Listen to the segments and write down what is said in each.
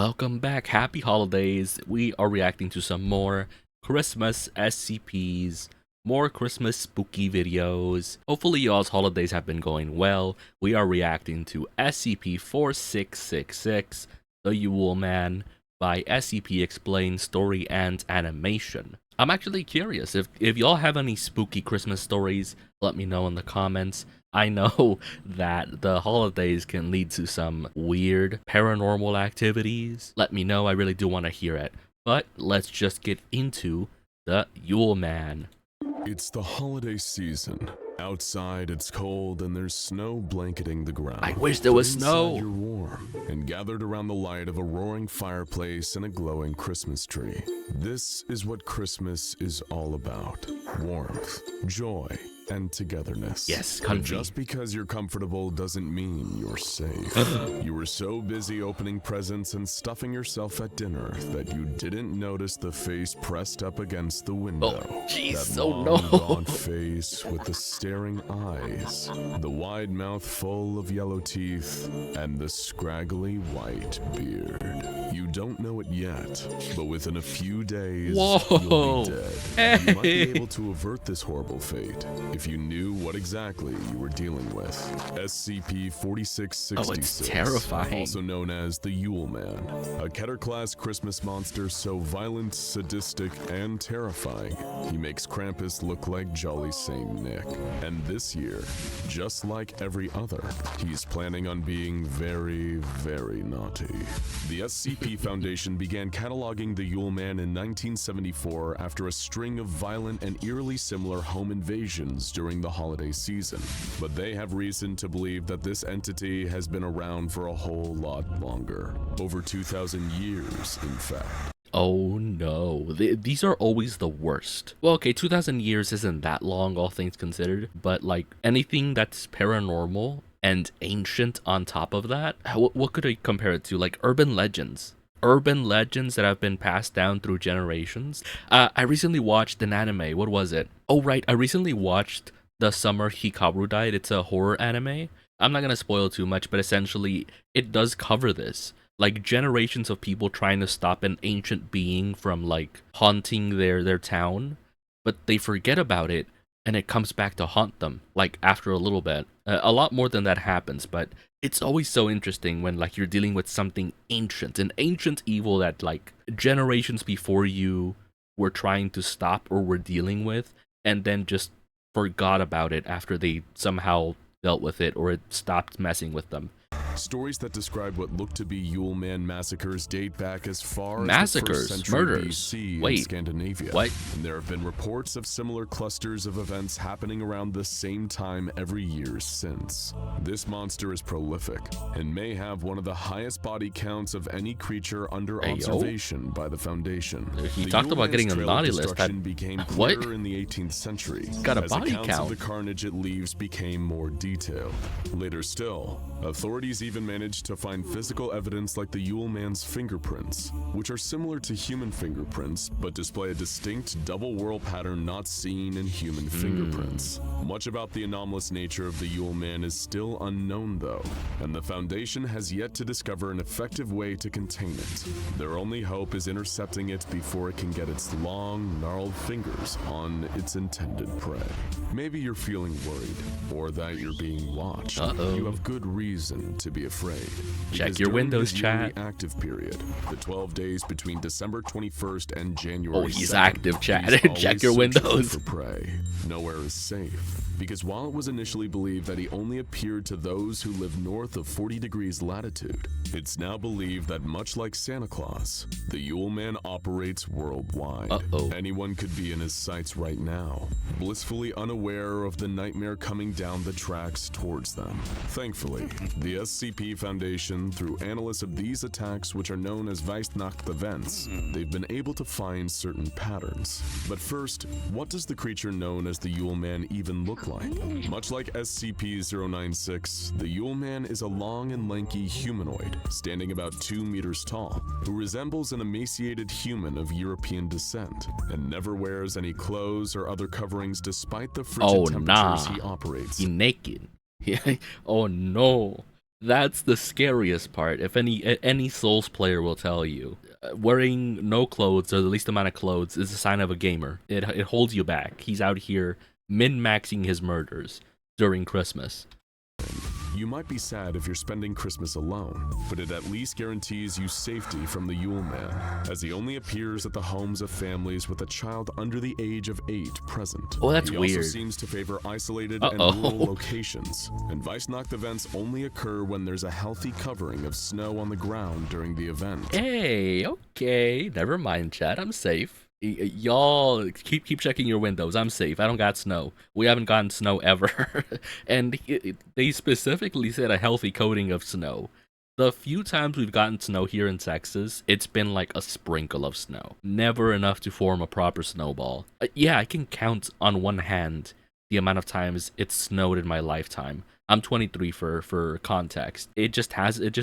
Welcome back, happy holidays. We are reacting to some more Christmas SCPs, more Christmas spooky videos. Hopefully y'all's holidays have been going well. We are reacting to SCP-4666, The Yule Man, by SCP Explained Story and Animation. I'm actually curious, if y'all have any spooky Christmas stories, let me know in the comments. I know that the holidays can lead to some weird paranormal activities. Let me know, I really do want to hear it. But let's just get into the Yule Man. It's the holiday season. Outside it's cold and there's snow blanketing the ground. I wish there was snow. Inside you're warm and gathered around the light of a roaring fireplace and a glowing Christmas tree. This is what Christmas is all about. Warmth, joy, and togetherness. Yes, But comfy. just because you're comfortable doesn't mean you're safe. You were so busy opening presents and stuffing yourself at dinner that you didn't notice the face pressed up against the window. Oh, jeez, That oh long, no. gaunt face with the staring eyes, the wide mouth full of yellow teeth, and the scraggly white beard. You don't know it yet, but within a few days, Whoa. you'll be dead. You might be Hey. able to avert this horrible fate if you knew what exactly you were dealing with. SCP-4666, Oh, it's terrifying. also known as the Yule Man, a Keter-class Christmas monster so violent, sadistic, and terrifying, he makes Krampus look like jolly Saint Nick. And this year, just like every other, he's planning on being very, very naughty. The SCP Foundation began cataloging the Yule Man in 1974 after a string of violent and eerily similar home invasions during the holiday season. But they have reason to believe that this entity has been around for a whole lot longer. Over 2,000 years, in fact. Oh no, these are always the worst. Well, okay, 2,000 years isn't that long, all things considered, but like anything that's paranormal and ancient on top of that, what could I compare it to? Like urban legends. Urban legends that have been passed down through generations. I recently watched an anime. What was it? Oh right, I recently watched The Summer Hikaru Died. It's a horror anime. I'm not gonna spoil too much, but essentially it does cover this. Like generations of people trying to stop an ancient being from like haunting their town, but they forget about it and it comes back to haunt them like after a little bit. A lot more than that happens, but it's always so interesting when like you're dealing with something ancient, an ancient evil that like generations before you were trying to stop or were dealing with, and then just forgot about it after they somehow dealt with it or it stopped messing with them. Stories that describe what look to be Yule Man massacres date back as far as Massacres, the 1st century murders. BC Wait, in Scandinavia. what? And there have been reports of similar clusters of events happening around the same time every year since. This monster is prolific and may have one of the highest body counts of any creature under Hey, yo. observation by the Foundation. He The talked Yule about getting Man's a trail of naughty list. destruction became What? clearer in the 18th century. Got a as body accounts count. of the carnage it leaves became more detailed. Later still, authorities even managed to find physical evidence like the Yule Man's fingerprints, which are similar to human fingerprints but display a distinct double whorl pattern not seen in human fingerprints. Much about the anomalous nature of the Yule Man is still unknown though, and the Foundation has yet to discover an effective way to contain it. Their only hope is intercepting it before it can get its long, gnarled fingers on its intended prey. Maybe you're feeling worried, or that you're being watched. Uh-oh. You have good reason to be afraid. Check Because your during windows, his yearly chat. active period, the 12 days between December 21st and January Oh, he's 2nd, active, chat. he's Check always your searching windows. for prey. Nowhere is safe. Because while it was initially believed that he only appeared to those who live north of 40 degrees latitude, it's now believed that much like Santa Claus, the Yule Man operates worldwide. Uh-oh. Anyone could be in his sights right now, blissfully unaware of the nightmare coming down the tracks towards them. Thankfully, the SCP Foundation, through analysis of these attacks, which are known as Weihnacht events, they've been able to find certain patterns. But first, what does the creature known as the Yule Man even look like? Much like SCP-096, the Yule Man is a long and lanky humanoid, standing about 2 meters tall, who resembles an emaciated human of European descent, and never wears any clothes or other coverings despite the frigid Oh, temperatures nah. he operates. He naked. Oh no. That's the scariest part. If any Souls player will tell you, wearing no clothes or the least amount of clothes is a sign of a gamer. It holds you back. He's out here min-maxing his murders during Christmas. You might be sad if you're spending Christmas alone, but it at least guarantees you safety from the Yule Man, as he only appears at the homes of families with a child under the age of 8 present. Oh, that's he weird. also seems to favor isolated and rural locations, and Weihnacht events only occur when there's a healthy covering of snow on the ground during the event. Hey, okay, never mind, chat. I'm safe. Y'all keep checking your windows. I'm safe. I don't got snow. We haven't gotten snow ever. And they specifically said a healthy coating of snow. The few times we've gotten snow here in Texas, it's been like a sprinkle of snow. Never enough to form a proper snowball. Yeah, I can count on one hand the amount of times it's snowed in my lifetime. I'm 23 for context. It just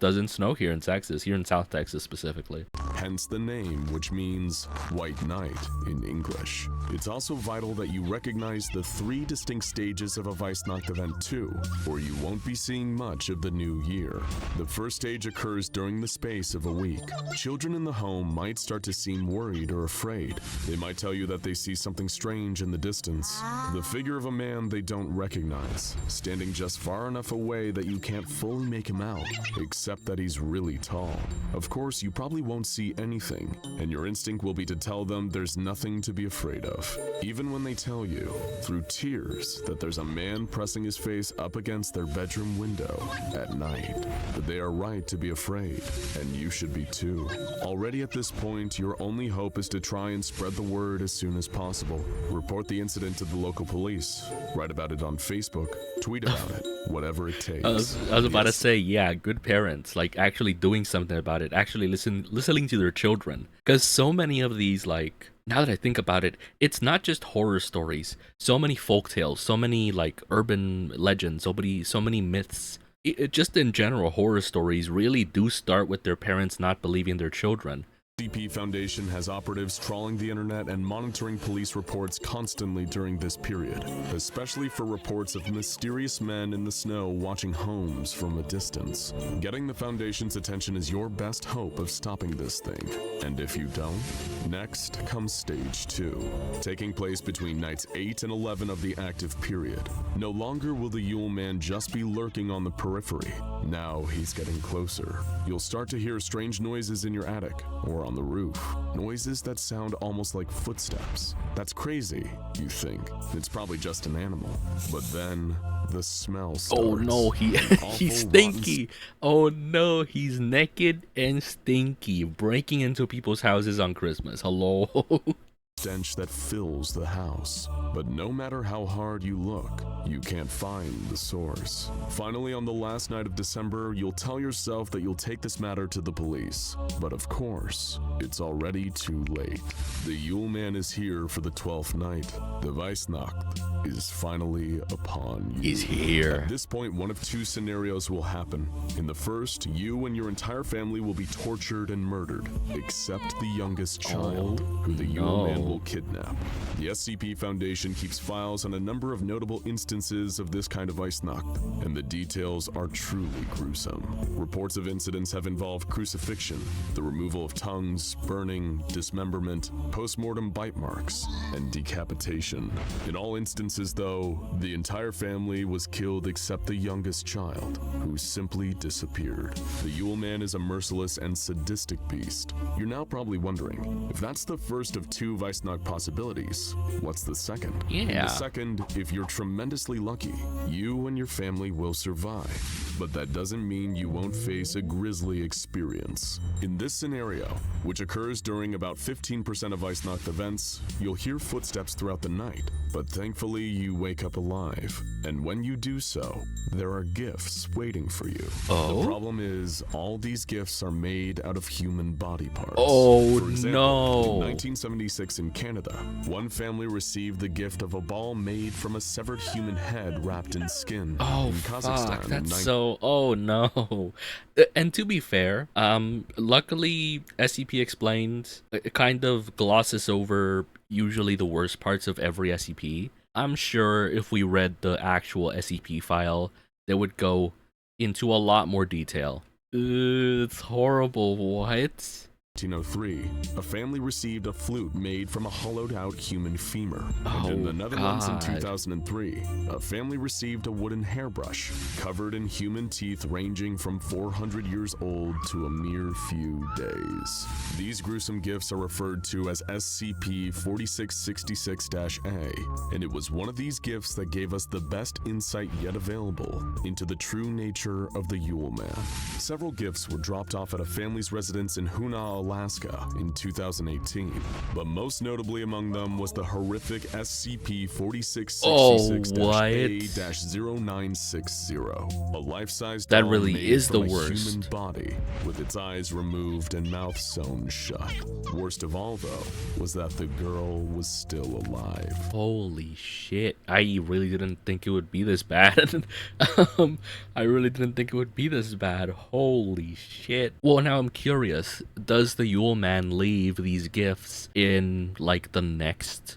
doesn't snow here in Texas, here in South Texas specifically. Hence the name, which means White Night in English. It's also vital that you recognize the 3 distinct stages of a Weihnacht event too, or you won't be seeing much of the new year. The first stage occurs during the space of a week. Children in the home might start to seem worried or afraid. They might tell you that they see something strange in the distance. The figure of a man they don't recognize, standing just far enough away that you can't fully make him out, except that he's really tall. Of course, you probably won't see anything, and your instinct will be to tell them there's nothing to be afraid of. Even when they tell you, through tears, that there's a man pressing his face up against their bedroom window at night. But they are right to be afraid, and you should be too. Already at this point, your only hope is to try and spread the word as soon as possible. Report the incident to the local police, write about it on Facebook, tweet about it, whatever it takes. I was about to say, yeah, good parents, like actually doing something about it, actually listening to their children. Because so many of these, like, now that I think about it, it's not just horror stories. So many folktales, so many like urban legends, so many myths. Just in general, horror stories really do start with their parents not believing their children. SCP Foundation has operatives trawling the internet and monitoring police reports constantly during this period, especially for reports of mysterious men in the snow watching homes from a distance. Getting the Foundation's attention is your best hope of stopping this thing. And if you don't, next comes Stage 2, taking place between nights 8 and 11 of the active period. No longer will the Yule Man just be lurking on the periphery. Now he's getting closer. You'll start to hear strange noises in your attic or on the roof. Noises that sound almost like footsteps. That's crazy, you think. It's probably just an animal. But then the smell starts. Oh no, he's stinky. Oh no, he's naked and stinky, breaking into people's houses on Christmas. Hello. Stench that fills the house. But no matter how hard you look, you can't find the source. Finally, on the last night of December, you'll tell yourself that you'll take this matter to the police. But of course, it's already too late. The Yule Man is here for the 12th night. The Weihnacht is finally upon you. He's here. At this point, one of 2 scenarios will happen. In the first, you and your entire family will be tortured and murdered, except the youngest child, who the Yule Man will kidnap. The SCP Foundation keeps files on a number of notable instances of this kind of Weihnacht, and the details are truly gruesome. Reports of incidents have involved crucifixion, the removal of tongues, burning, dismemberment, post-mortem bite marks, and decapitation. In all instances, though, the entire family was killed except the youngest child, who simply disappeared. The Yule Man is a merciless and sadistic beast. You're now probably wondering, if that's the first of 2 Weihnacht possibilities, what's the second? Yeah. The second, if you're tremendously lucky, you and your family will survive. But that doesn't mean you won't face a grisly experience. In this scenario, which occurs during about 15% of Weihnacht events, you'll hear footsteps throughout the night, but thankfully you wake up alive. And when you do so, there are gifts waiting for you. Oh? The problem is, all these gifts are made out of human body parts. Oh, For example, no. in 1976 in Canada, one family received the gift of a ball made from a severed human head wrapped in skin. Oh in Kazakhstan fuck, in that's so, oh no. And to be fair, luckily SCP Explained kind of glosses over usually the worst parts of every SCP. I'm sure if we read the actual SCP file, they would go, into a lot more detail. It's horrible. What? 1903, a family received a flute made from a hollowed-out human femur. And in the Netherlands in 2003, a family received a wooden hairbrush covered in human teeth ranging from 400 years old to a mere few days. These gruesome gifts are referred to as SCP-4666-A, and it was one of these gifts that gave us the best insight yet available into the true nature of the Yule Man. Several gifts were dropped off at a family's residence in Hoonah, Alaska in 2018, but most notably among them was the horrific SCP-4666-A-0960, a life-size doll That really made is from the a worst. human body with its eyes removed and mouth sewn shut. Worst of all, though, was that the girl was still alive. Holy shit. I really didn't think it would be this bad. I really didn't think it would be this bad. Holy shit. Well, now I'm curious. Does the Yule Man leave these gifts in, like, the next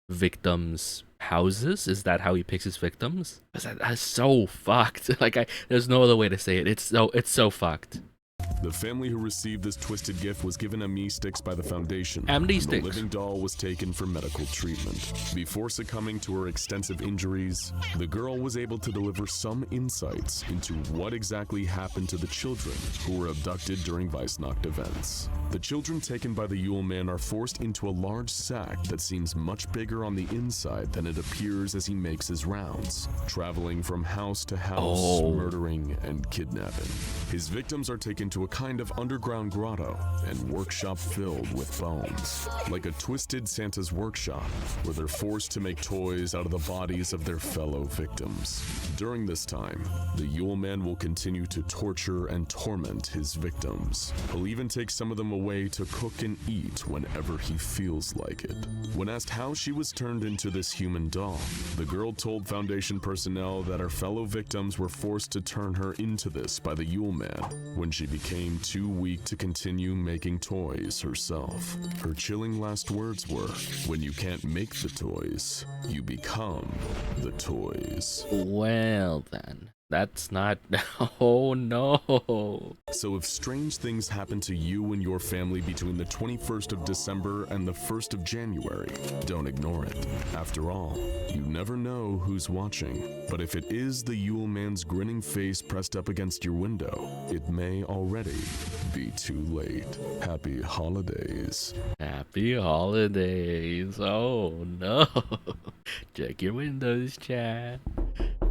victim's houses? Is that how he picks his victims? That's so fucked. Like, there's no other way to say it. It's so fucked. The family who received this twisted gift was given amnestics by the Foundation. The living doll was taken for medical treatment. Before succumbing to her extensive injuries, the girl was able to deliver some insights into what exactly happened to the children who were abducted during Weihnacht events. The children taken by the Yule Man are forced into a large sack that seems much bigger on the inside than it appears as he makes his rounds, traveling from house to house, murdering and kidnapping. His victims are taken to a kind of underground grotto and workshop filled with bones, like a twisted Santa's workshop, where they're forced to make toys out of the bodies of their fellow victims. During this time, the Yule Man will continue to torture and torment his victims. He'll even take some of them away to cook and eat whenever he feels like it. When asked how she was turned into this human doll, the girl told Foundation personnel that her fellow victims were forced to turn her into this by the Yule Man when she became too weak to continue making toys herself. Her chilling last words were, "When you can't make the toys, you become the toys." Well then. That's not... Oh no. So if strange things happen to you and your family between the 21st of December and the 1st of January, don't ignore it. After all, you never know who's watching. But if it is the Yule Man's grinning face pressed up against your window, it may already be too late. Happy holidays. Happy holidays. Oh no. Check your windows, chat.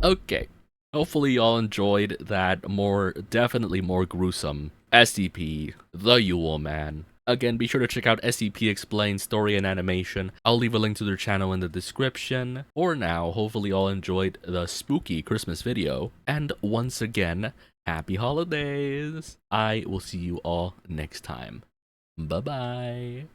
Okay. Hopefully y'all enjoyed that definitely more gruesome SCP, the Yule Man. Again, be sure to check out SCP Explained Story and Animation. I'll leave a link to their channel in the description. For now, hopefully y'all enjoyed the spooky Christmas video. And once again, happy holidays! I will see you all next time. Bye-bye!